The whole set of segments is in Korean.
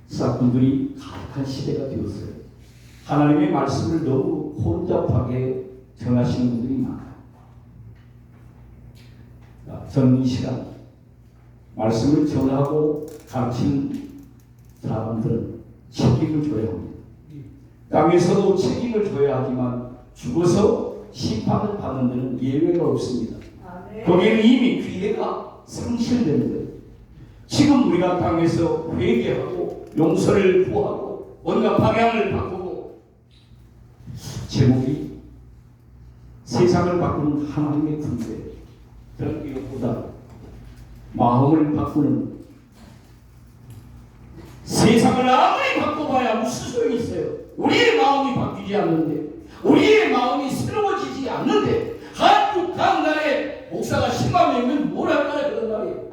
사건들이 가득한 시대가 되었어요. 하나님의 말씀을 너무 혼잡하게 전하시는 분들이 많아요. 저는 이 시간 말씀을 전하고 가르치는 사람들은 책임을 져야 합니다. 땅에서도 책임을 져야 하지만 죽어서 심판을 받는 데는 예외가 없습니다. 거기에는 이미 기회가 상실된 거예요. 지금 우리가 땅에서 회개하고 용서를 구하고 뭔가 방향을 바꾸고, 제목이 세상을 바꾸는 하나님의 군대, 그런 이것보다 마음을 바꾸는, 세상을 아무리 바꿔봐야 무슨 소용이 있어요. 우리의 마음이 바뀌지 않는데, 우리의 마음이 새로워지지 않는데, 한국 강단에 목사가 10만 명이면 뭘 할까요? 그런 말이에요.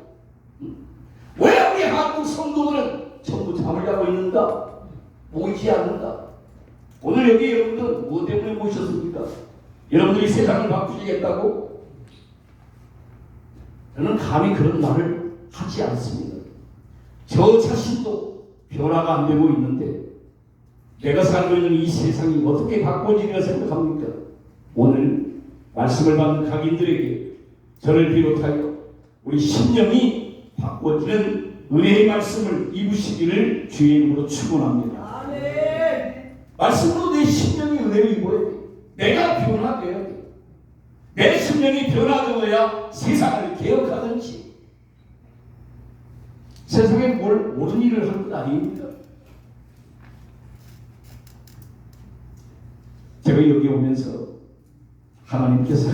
왜 우리 한국 성도들은 전부 잠을 자고 있는가? 보이지 않는가? 오늘 여기 여러분들 뭐 때문에 모셨습니까? 여러분들이 세상을 바꾸시겠다고? 저는 감히 그런 말을 하지 않습니다. 저 자신도 변화가 안 되고 있는데 내가 살고 있는 이 세상이 어떻게 바꿔지리라 생각합니까? 오늘 말씀을 받는 각인들에게 저를 비롯하여 우리 심령이 바꿔지는 은혜의 말씀을 입으시기를 주의 이름으로 축원합니다. 아멘. 말씀으로 내 심령이 은혜를 입어야 돼. 내가 변화되어야 돼. 내 심령이 변화되어야 세상을 개혁하든지, 세상에 뭘 옳은 일을 할 것 아닙니다. 제가 여기 오면서 하나님께서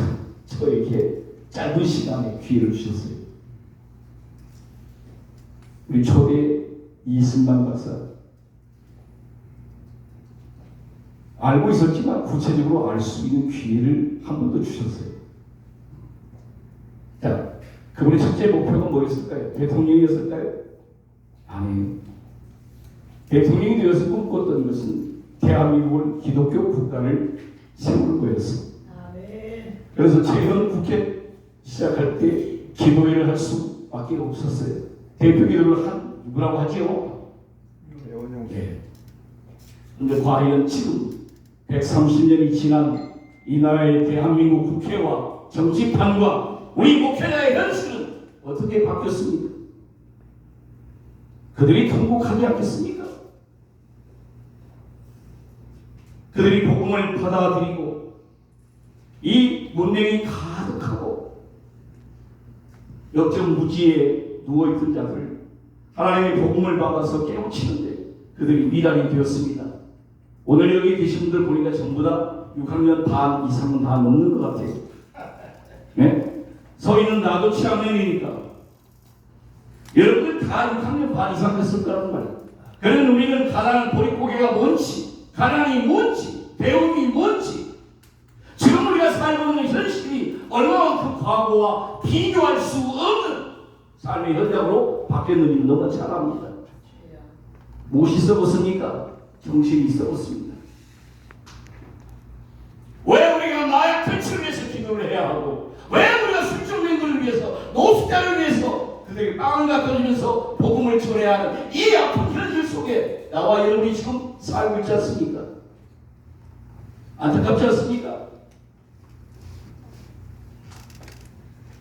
저에게 짧은 시간에 기회를 주셨어요. 우리 초대 이승만 박사, 알고 있었지만 구체적으로 알 수 있는 기회를 한 번 더 주셨어요. 자, 그분의 첫째 목표가 뭐였을까요? 대통령이었을까요? 아니에요. 대통령이 되어서 꿈꿨던 것은 대한민국을 기독교 국가를 세우는 거였어. 그래서 재헌 국회 시작할 때 기도회를 할 수밖에 없었어요. 대표 기도를 한 누구라고 하죠? 네. 그런데 과연 지금 130년이 지난 이 나라의 대한민국 국회와 정치판과 우리 목회자의 현실은 어떻게 바뀌었습니까? 그들이 통곡하지 않겠습니까? 그들이 복음을 받아들이고 이 문명이 가득하고 역적무지에 누워있던 자들, 하나님의 복음을 받아서 깨우치는데 그들이 미달이 되었습니다. 오늘 여기 계신 분들 보니까 전부 다 6학년 반 이상은 다 넘는 것 같아요. 네? 서희는 나도 7학년이니까 여러분들 다 6학년 반 이상 됐을 거라는 말이에요. 그러면 우리는 가난한 보릿고개가 뭔지, 가난이 뭔지, 배움이 뭔지, 지금 우리가 살고 있는 현실이 얼마만큼 과거와 비교할 수 없는 삶의 현장으로 바뀌었는지 너무 잘 압니다. 무엇이 썩었습니까? 정신이 썩었습니다. 왜 우리가 마약 퇴치를 위해서 기도를 해야 하고, 왜 우리가 술중년들을 위해서, 노숙자를 위해서 그들에게 빵을 갖다주면서 복음을 전해야 하는 이 아픈 현실 속에 나와 여러분이 지금 살고 있지 않습니까? 안타깝지 않습니까?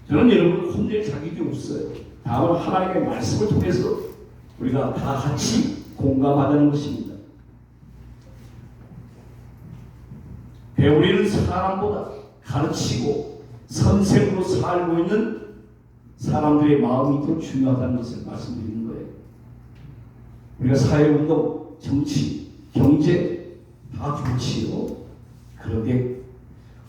저는 여러분을 혼낼 자격이 없어요. 다만 하나님의 말씀을 통해서 우리가 다 같이 공감하자는 것입니다. 배우리는 사람보다 가르치고 선생으로 살고 있는 사람들의 마음이 더 중요하다는 것을 말씀드리는 거예요. 우리가 사회운동, 정치, 경제 다 좋지요. 그런데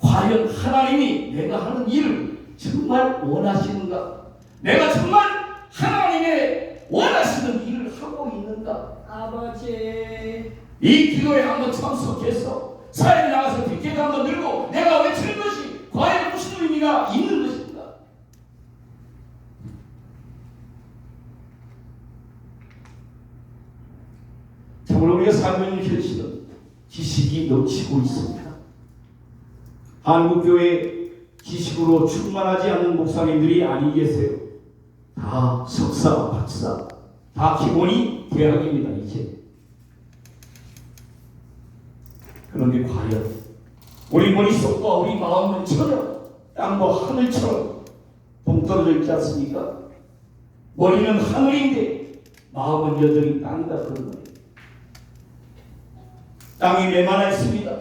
과연 하나님이 내가 하는 일을 정말 원하시는가? 내가 정말 하나님의 원하시는 일을 하고 있는가? 아버지, 이 기도에 한번 참석해서 사회에 나가서 뒷개도 한번 들고 내가 외치는 것이 과연 무슨 의미가 있는 것인가? 참으로 우리가 살고 있는 현실은 지식이 넘치고 있습니다. 한국교회 지식으로 충만하지 않는 목사님들이 아니 계세요. 다 석사, 박사, 다 기본이 대학입니다. 이제. 그런데 과연 우리 머릿속과 우리 마음은 전혀 땅과 하늘처럼 동떨어져 있지 않습니까? 머리는 하늘인데 마음은 여전히 땅이다 그런 거예요. 땅이 메마라 있습니다.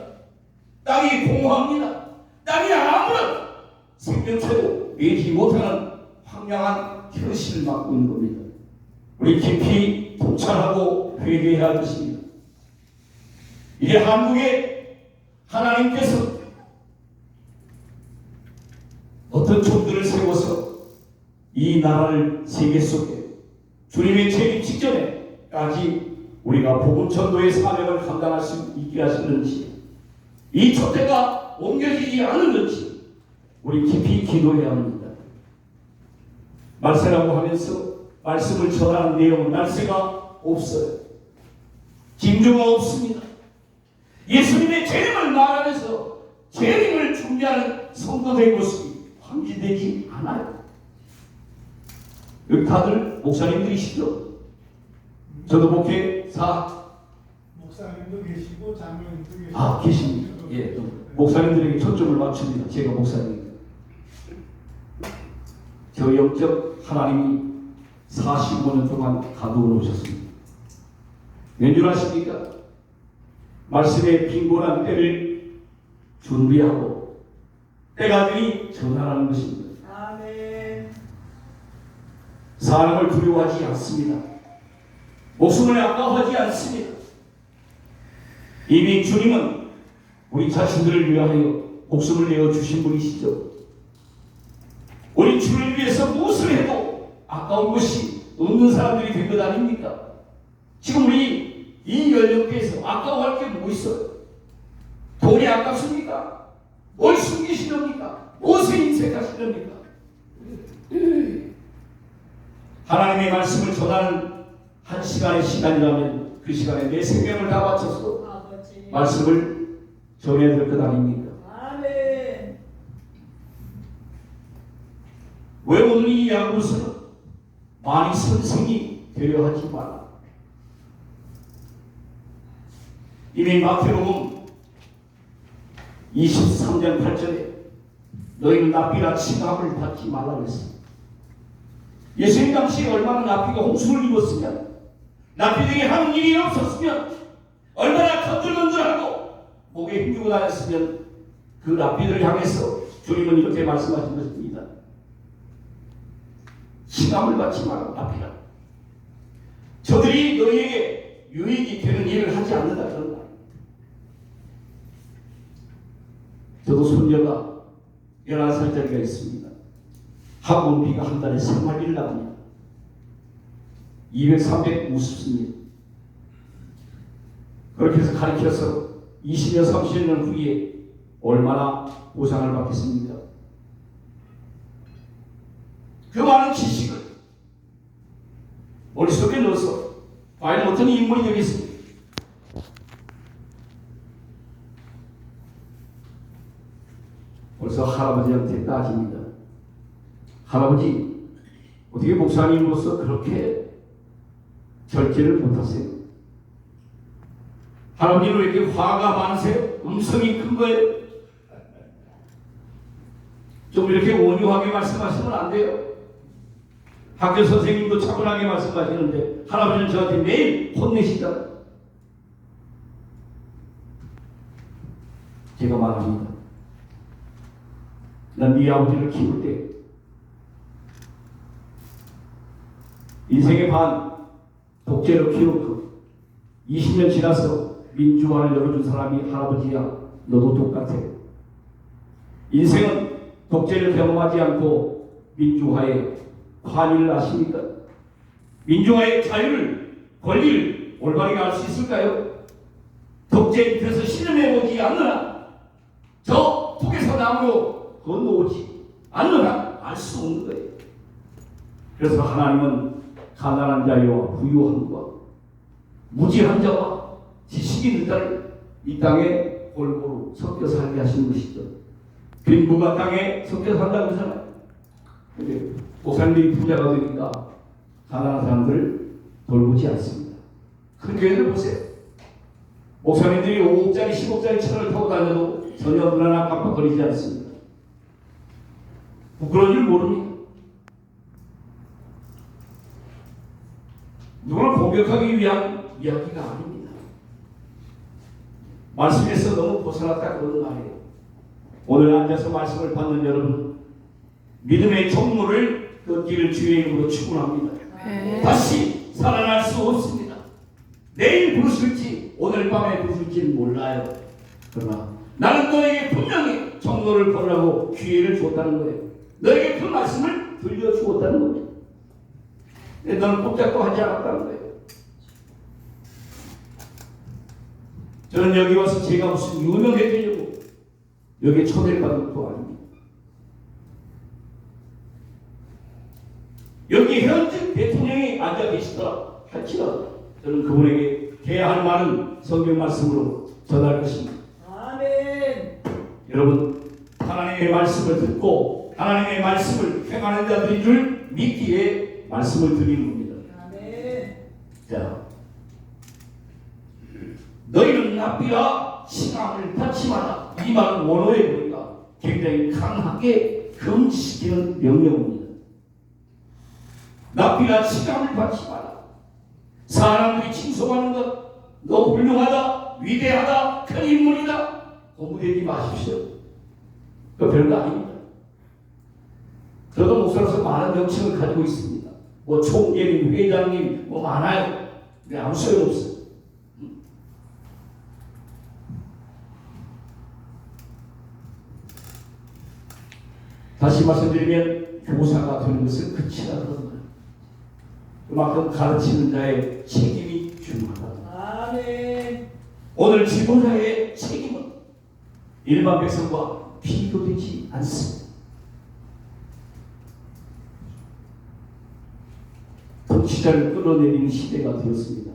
땅이 공허합니다. 땅이 아무런 생명체도 내지 못하는 황량한 현실을 맡고 있는 겁니다. 우리 깊이 통찰하고 회개해야 할 것입니다. 이게 한국에 하나님께서 어떤 종들을 세워서 이 나라를 세계 속에 주님의 재림 직전에까지 우리가 복음 전도의 사명을 감당할 수 있게 하시는지, 이 초대가 옮겨지지 않는지 우리 깊이 기도해야 합니다. 말세라고 하면서 말씀을 전하는 내용은 말세가 없어요. 징조가 없습니다. 예수님의 재림을 말하면서 재림을 준비하는 성도들의 모습이 확인되지 않아요. 여기 다들 목사님들이시죠? 저도 목회사 목사님도 계시고 장로님도 계시고 계십니다. 예, 목사님들에게 초점을 맞춥니다. 제가 목사님. 저 영적 하나님이 45년 동안 가두어 놓으셨습니다. 왠줄 아십니까? 말씀의 빈곤한 때를 준비하고 때가 되니 전하라는 것입니다. 아멘. 사람을 두려워하지 않습니다. 목숨을 아까워하지 않습니다. 이미 주님은 우리 자신들을 위하여 목숨을 내어 주신 분이시죠. 우리 주를 위해서 무엇을 해도 아까운 것이 없는 사람들이 된 것 아닙니까? 지금 우리 이 연령대에서 아까워할 게 뭐 있어요? 돈이 아깝습니까? 뭘 숨기시렵니까? 무엇을 인색하시렵니까? 하나님의 말씀을 전하는 한 시간의 시간이라면 그 시간에 내 생명을 다 바쳐서 말씀을 전해야 될 것 아닙니까? 아멘. 왜 오늘 이 야고보서는 많이 선생이 되려 하지 마라. 이미 마태복음 23장 8절에 너희는 납비라 칭함을 받지 말라 그랬습니다. 예수님 당시에 얼마나 납비가 홍수를 입었으면, 납비에게 하는 일이 없었으면, 얼마나 건들건들하고 목에 힘주고 다녔으면, 그 납비들을 향해서 주님은 이렇게 말씀하신 것입니다. 칭함을 받지 마라. 납비라. 저들이 너희에게 유익이 되는 일을 하지 않는다 그런 말. 저도 손녀가 11살짜리가 있습니다. 학원비가 한 달에 3만일 나갑니다. 200, 300 우습습니다. 그렇게 해서 가르쳐서 20년, 30년 후에 얼마나 보상을 받겠습니까? 그 많은 지식을 머릿속에 넣어서 과연 어떤 인물이 되겠습니까? 벌써 할아버지한테 따집니다. 할아버지, 어떻게 목사님으로서 그렇게 절제를 못하세요? 할아버지는 왜 이렇게 화가 많으세요? 음성이 큰 거예요? 좀 이렇게 온유하게 말씀하시면 안 돼요? 학교 선생님도 차분하게 말씀하시는데 할아버지는 저한테 매일 혼내시잖아요. 제가 말합니다. 난 네 아버지를 키울 때 인생의 반 독재로 키우고 20년 지나서 민주화를 열어준 사람이 할아버지야. 너도 똑같아. 인생은 독재를 경험하지 않고 민주화의 환희를 아십니까? 민주화의 자유를, 권리를 올바르게 알 수 있을까요? 독재 밑에서 신음해보지 않느나, 저 북에서 나무로 건너오지 않느나 알 수 없는 거예요. 그래서 하나님은 가난한 자와 부유함과 무지한 자와 지식 있는 자를 이 땅에 골고루 섞여 살게 하신 것이죠. 빈부가 땅에 섞여 산다고 하잖아요. 근데 목사님들이 부자가 되니까 가난한 사람들 돌보지 않습니다. 큰 교회들 보세요. 목사님들이 5억짜리 10억짜리 차를 타고 다녀도 전혀 불안한 깜빡거리지 않습니다. 부끄러운 줄 모릅니다. 누구를 공격하기 위한 이야기가 아닙니다. 말씀에서 너무 벗어났다 그런 말이에요. 오늘 앉아서 말씀을 받는 여러분, 믿음의 정물을 걷기를 주의 이름으로 축원합니다. 다시 살아날 수 없습니다. 내일 부르실지 오늘 밤에 부르실지는 몰라요. 그러나 나는 너에게 분명히 정로를 걸으라고 기회를 주었다는 거예요. 너에게 그 말씀을 들려주었다는 겁니다. 너는 꼼짝도 하지 않았다는 거예요. 저는 여기 와서 제가 무슨 유명해지려고 여기에 초대를 받은 것도 아닙니다. 여기 현직 대통령이 앉아 계시더라 할지라도 저는 그분에게 해야 할 말은 성경 말씀으로 전할 것입니다. 아멘. 여러분, 하나님의 말씀을 듣고 하나님의 말씀을 행하는 자들인 줄 믿기에 말씀을 드리는 겁니다. 아멘. 자, 너희는 납비와 시감을 받지 마라. 이 말은 원어에 보니까 굉장히 강하게 금지시키는 명령입니다. 납비와 시감을 받지 마라. 사람들이 칭송하는 것, 너 훌륭하다, 위대하다, 큰 인물이다, 고무되지 마십시오. 그 별거 아닙니다. 저도 목사로서 많은 명칭을 가지고 있습니다. 뭐 총재님, 회장님, 뭐 많아요. 근데 아무 소용없어요. 다시 말씀드리면 교사가 되는 것은 끝이라 그런 거예요. 그만큼 가르치는 자의 책임이 중요하다. 아멘. 오늘 지도자의 책임은 일반 백성과 비교되지 않습니다. 정치자를 끌어내리는 시대가 되었습니다.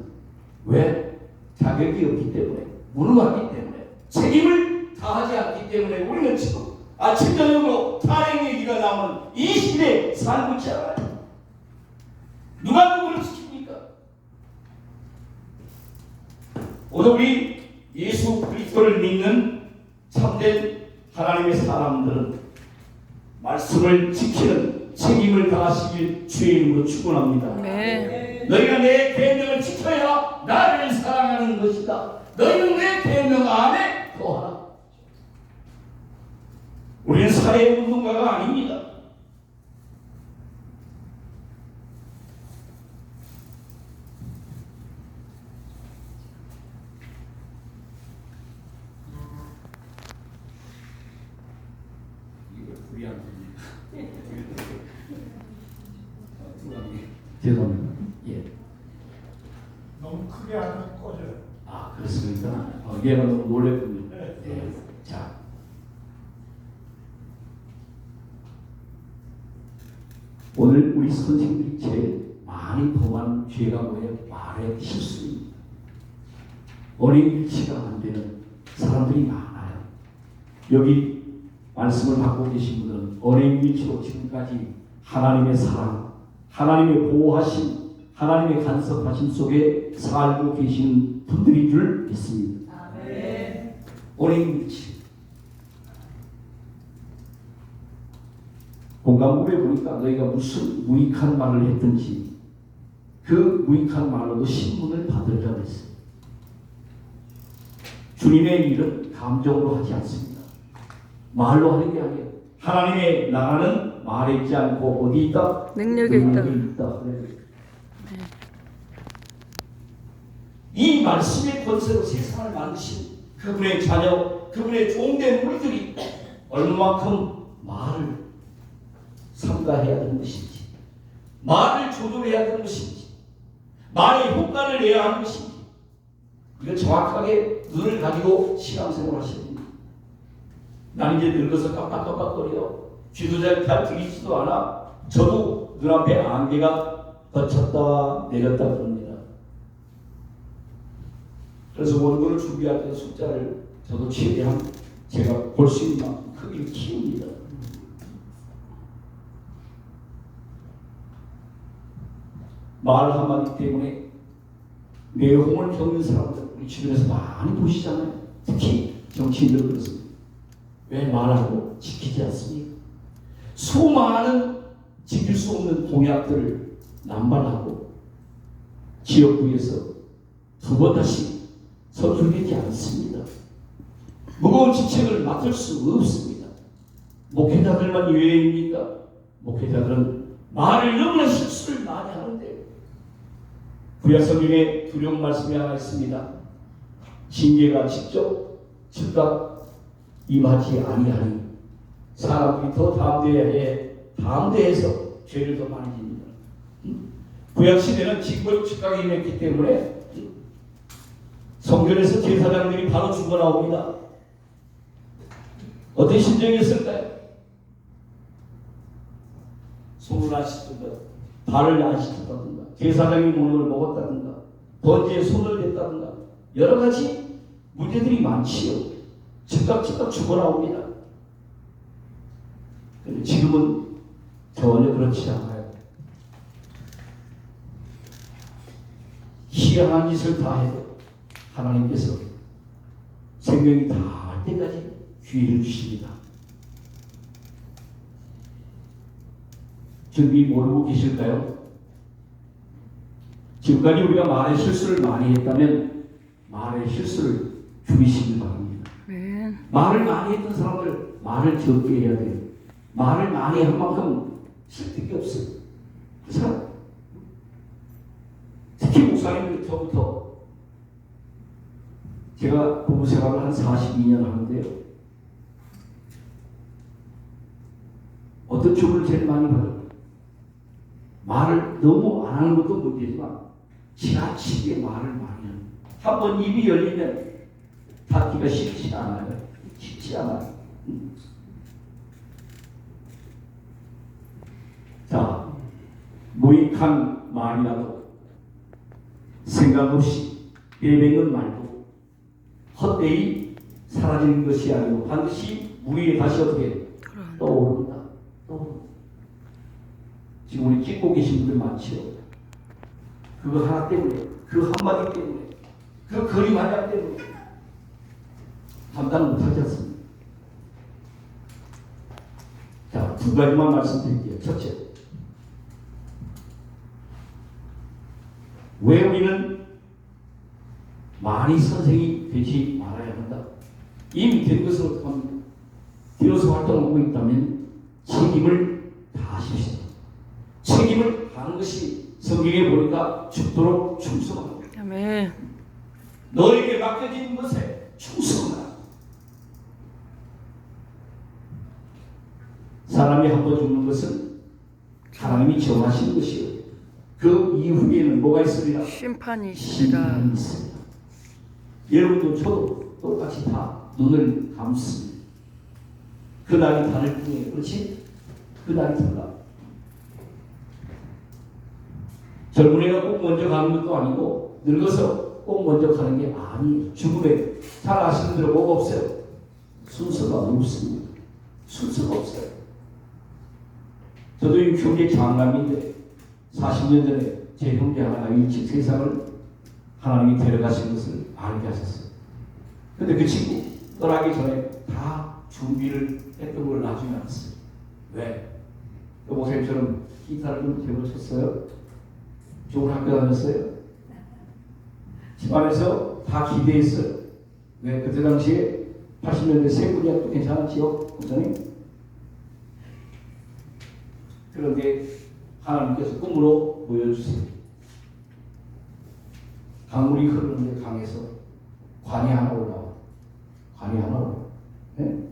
왜? 자격이 없기 때문에, 무능하기 때문에, 책임을 다하지 않기 때문에 우리는 지금 아침 저녁으로 탄핵 얘기가 나오는 이 시대에 살고 있지 않아요. 누가 누구를 지킵니까? 오늘 우리 예수 그리스도를 믿는 참된 하나님의 사람들은 말씀을 지키는 책임을 다하시길 주의 이름으로 축원합니다. 네. 너희가 내 계명을 지켜야 나를 사랑하는 것이다. 너희는 내 계명 안에 거하라. 우리는 사회운동가가 아닙니다. 이거 불이 안 됩니다. 죄송합니다. 예. 너무 크게 하면 꺼져요. 아, 그렇습니까? 얘가 너무 놀랬군요. 네. 예. 자. 오늘 우리 선생님들이 제일 많이 범한 죄가 뭐예요? 말의 실수입니다. 어린일치가 안 되는 사람들이 많아요. 여기 말씀을 받고 계신 분들은 어린일치로 지금까지 하나님의 사랑, 하나님의 보호하심, 하나님의 간섭하심 속에 살고 계신 분들인 줄 믿습니다. 아멘. 어린일치. 공감부에 보니까 너희가 무슨 무익한 말을 했든지 그 무익한 말로도 신문을 받으리라고 했어요. 주님의 일은 감정으로 하지 않습니다. 말로 하는 게 아니에요. 하나님의 나라는 말에 있지 않고 어디 있다? 능력에 있다. 네. 이 말씀의 권세로 세상을 만드신 그분의 자녀, 그분의 종된 우리들이 얼마만큼 말을 삼가해야 되는 것인지, 말을 조절해야 되는 것인지, 말의 효과를 내야 하는 것인지, 이걸 정확하게 눈을 가지고 신앙생활을 하셔야 됩니다. 나는 이제 늙어서 깜빡깜빡거려요. 귀도 잘 들리지도 않아. 저도 눈앞에 안개가 거쳤다 내렸다 그럽니다. 그래서 원고를 준비할 때 숫자를 저도 최대한 제가 볼 수 있는 만큼 크게 키웁니다. 말 한마디 때문에 내홍을 겪는 사람들 우리 주변에서 많이 보시잖아요. 특히 정치인들 그렇습니다. 왜 말하고 지키지 않습니까? 수많은 지킬 수 없는 공약들을 남발하고 지역구에서 두 번 다시 선출되지 않습니다. 무거운 직책을 맡을 수 없습니다. 목회자들만 예외입니까? 목회자들은 말을 너무나 실수를 많이 하는데 구약 성경에 두려운 말씀이 하나 있습니다. 징계가 직접 즉각 임하지 아니하니 사람들이 더 담대해서 죄를 더 많이 짓니다. 구약 시대는 징벌 즉각 임했기 때문에 성전에서 제사장들이 바로 죽어 나옵니다. 어떤 심정이었을까요? 손을 안 씻든가 발을 안 씻었다든가 제사장이 먹는 걸 먹었다든가 번제에 손을 댔다든가 여러 가지 문제들이 많지요. 즉각 죽어 나옵니다. 그런데 지금은 전혀 그렇지 않아요. 희한한 짓을 다 해도 하나님께서 생명이 다할 때까지 기회를 주십니다. 준비 모르고 계실까요? 지금까지 우리가 말의 실수를 많이 했다면 말의 실수를 줄이시길 바랍니다. 말을 많이 했던 사람들 말을 적게 해야 돼요. 말을 많이 한 만큼 실득이 없어요. 그 사람 특히 목사님들 저부터 제가 부부 생활을 한 42년 하는데요. 어떤 조언을 제일 많이 받아요? 말을 너무 안 하는 것도 문제지만 지나치게 말을 많이 하는 한 번 입이 열리면 닫기가 쉽지 않아요. 쉽지 않아요. 자, 무익한 말이라도 생각 없이 내뱉는 말도 헛되이 사라지는 것이 아니고 반드시 무리에 다시 어떻게 떠오릅니다. 지금 우리 찍고 계신 분들 많지요. 그거 하나 때문에, 그 한마디 때문에, 그 그림 한 장 때문에 감당 못하지 않습니다. 자, 두 가지만 말씀드릴게요. 첫째, 왜 우리는 많이 선생이 되지 말아야 한다? 이미 된 것을 어떻게 합니까? 비로소 활동하고 있다면 책임을 다하십시오. 책임을 다하는 것이 성경에 보니까 죽도록 충성하라. 아멘. 너에게 맡겨진 것에 충성하라. 사람이 한 번 죽는 것은 하나님이 정하시는 것이요. 그 이후에는 뭐가 있습니다? 심판이 있으리라. 심판이 있습니다. 여러분도 저도 똑같이 다 눈을 감습니다. 그날이 다를 뿐이에요. 그렇지? 그날이 달라. 젊은이가 꼭 먼저 가는 것도 아니고 늙어서 꼭 먼저 가는 게 아니에요. 죽음에 잘 아시는 대로 뭐가 없어요? 순서가 없습니다. 순서가 없어요. 저도 이 교계 장남인데 40년 전에 제 형제 하나가 일찍 세상을 하나님이 데려가신 것을 알게 하셨어요. 근데 그 친구 떠나기 전에 다 준비를 했던 걸 나중에 알았어요. 왜? 그 목사님처럼 기타를 좀 배우셨어요? 좋은 학교 다녔어요? 집안에서 다 기대했어요. 왜? 그때 당시에 80년대 세분이학도 괜찮았지요? 목사님? 그런데 하나님께서 꿈으로 보여주세요. 강물이 흐르는데 강에서 관이 하나 올라와. 관이 하나 올라와. 네?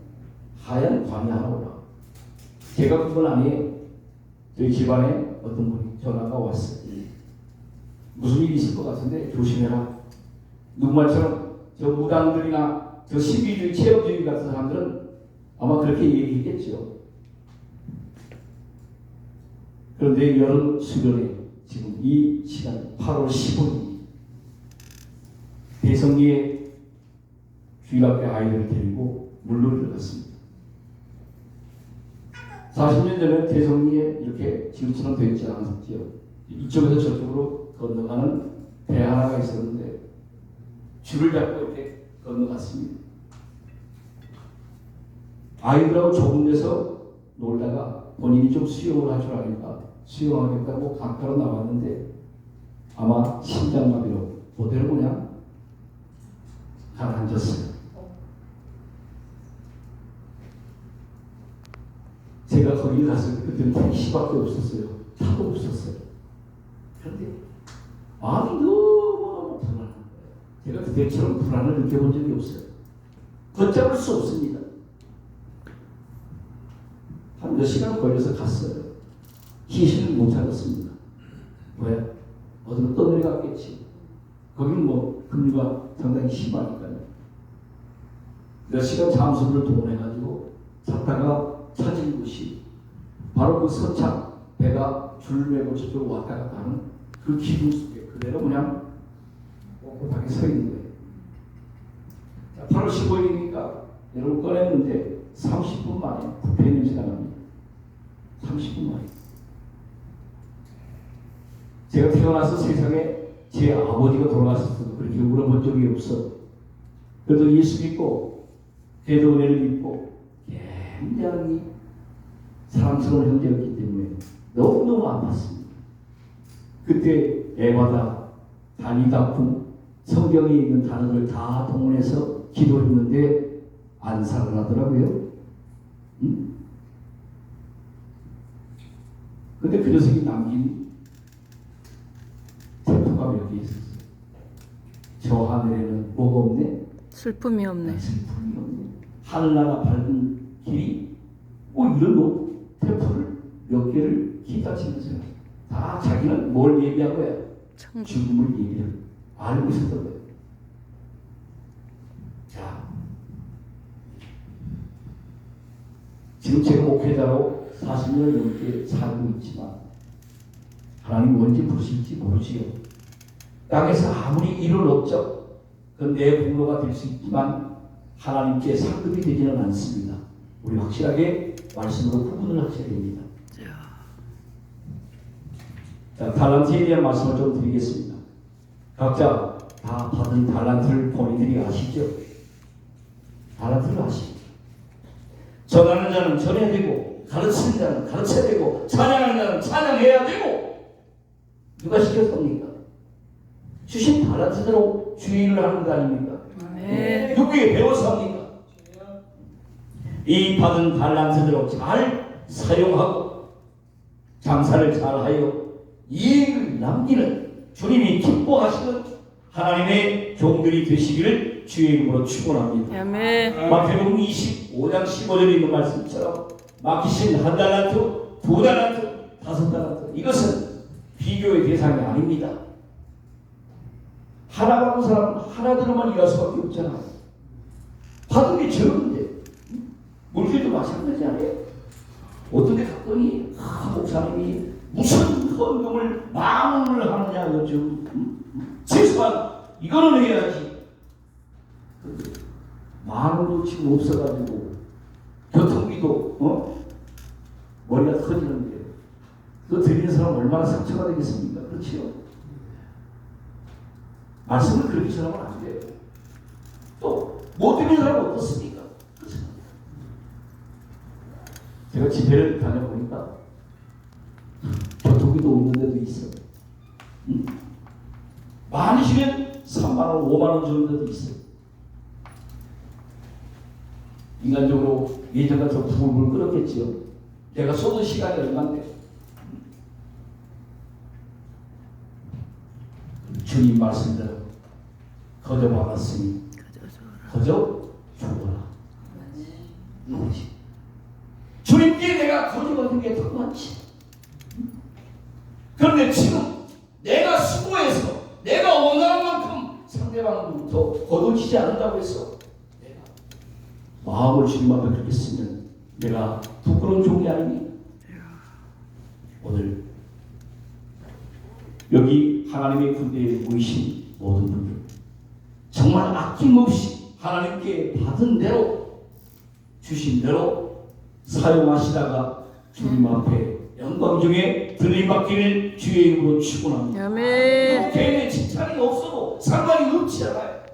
하얀 관이 하나 올라와. 제가 그건 아니에요. 저희 집안에 어떤 분이 전화가 왔어요. 무슨 일이 있을 것 같은데 조심해라. 누구말처럼 저 무당들이나 저 신비주의 체험주의 같은 사람들은 아마 그렇게 얘기했겠죠. 그런데 여름 수련회 지금 이 시간 8월 15일 대성리에 주일학교 아이들을 데리고 물놀이 들어갔습니다. 40년 전에 대성리에 이렇게 지금처럼 되어 있지 않았지요. 이쪽에서 저쪽으로 건너가는 배 하나가 있었는데 줄을 잡고 이렇게 건너갔습니다. 아이들하고 조금 데서 놀다가 본인이 좀 수영을 할 줄 아니까 수영하겠다고 강가로 나왔는데 아마 심장마비로 그대로 그냥 가라앉았어요. 제가 거기 갔을 때 그때는 택시밖에 없었어요. 차도 없었어요. 그런데 마음이 너무 불안한 거예요. 제가 그때처럼 불안을 느껴본 적이 없어요. 걷잡을 수 없습니다. 한 몇 시간 걸려서 갔어요. 희신을 못 찾았습니다. 왜? 어디로 떠내려갔겠지. 거기는 뭐 금리가 상당히 심하니까요. 몇 시간 잠수를 동원해가지고 찾다가 찾은 곳이 바로 그 서창 배가 줄 메고 저쪽으로 왔다 갔다 하는 그 기둥 속에 그대로 그냥 꼿꼿하게 서 있는 거예요. 자, 8월 15일이니까 여러분 꺼냈는데 30분 만에 부패 냄새가 납니다. 30분 만에. 제가 태어나서 세상에 제 아버지가 돌아가셨어도 그렇게 울어본 적이 없어. 그래도 예수 믿고 대도 은혜를 믿고 굉장히 사랑스러운 형제였기 때문에 너무너무 아팠습니다. 그때 에바다, 다니다쿵 성경에 있는 단어를 다 동원해서 기도했는데 안 살아나더라고요. 응? 근데 그 녀석이 남긴 태포가 몇 개 있었어요. 저 하늘에는 뭐가 없네? 슬픔이 없네. 슬픔이 없네. 하늘나라 밝은 길이 이런 태포를 몇 개를 기다치면서 다 자기는 뭘 예비한 거야? 천국. 죽음을 예비한 알고 있었던 거예요. 자, 지금 제가 목회자로 40년 넘게 살고 있지만 하나님 뭔지 부르실지 모르지요. 땅에서 아무리 일을 얻죠. 그건 내 공로가 될 수 있지만 하나님께 상급이 되지는 않습니다. 우리 확실하게 말씀으로 구분을 하셔야 됩니다. 자, 달란트에 대한 말씀을 좀 드리겠습니다. 각자 다 받은 달란트를 본인들이 아시죠? 달란트를 아시죠? 전하는 자는 전해야 되고 가르치는 자는 가르쳐야 되고 찬양하는 자는 찬양해야 되고 누가 시켰습니까? 주신 달란트대로 주의를 하는 거 아닙니까? 네. 누구에게 배워서 합니까? 이 받은 달란트대로 잘 사용하고 장사를 잘하여 이익을 남기는 주님이 기뻐하시는 하나님의 종들이 되시기를 주의 이름으로 축원합니다. 아멘. 마태복음 25장 15절에 있는 말씀처럼 맡기신 한 달란트, 두 달란트, 다섯 달란트 이것은 비교의 대상이 아닙니다. 하나 받은 사람은 하나대로만 일할 수밖에 없잖아요. 받은 게 적은데 물질도 마찬가지 아니에요. 어떤 데 갔더니 목사님이 무슨 헌금을 만 원을 하느냐 요즘 최소한 이거는 해야지. 만 원도 지금 없어가지고 교통비도 머리가 터지는데 그거 드리는 사람 얼마나 상처가 되겠습니까? 그렇지요? 말씀을 그렇게 전하면 안 돼요. 또 못 드리는 사람은 어떻습니까? 그렇죠? 제가 집회를 다녀보니까 교통비도 없는 데도 있어. 많이 주면 3만 원, 5만 원 주는 데도 있어. 인간적으로 예전 같은 부부를 끌었겠지요. 내가 쏟은 시간이 얼마인데. 주님 말씀대로 거저 받았으니 거저 주어라. 이것이 주님께 내가 거저 받은 게 더 많지. 그런데 지금 내가 수고해서 내가 원하는 만큼 상대방으로부터 거둬지지 않는다고 해서 내가 마음을 주님 앞에 그렇게 쓰면 내가 부끄러운 종이 아닙니까? 오늘 여기 하나님의 군대에 모이신 모든 분들 정말 아낌없이 하나님께 받은 대로 주신 대로 사용하시다가 주님 앞에 영광 중에 은혜 들림받기를 주의 이름으로 축원합니다. 아멘. 개인의 칭찬이 없어도 상관이 없지 않아요.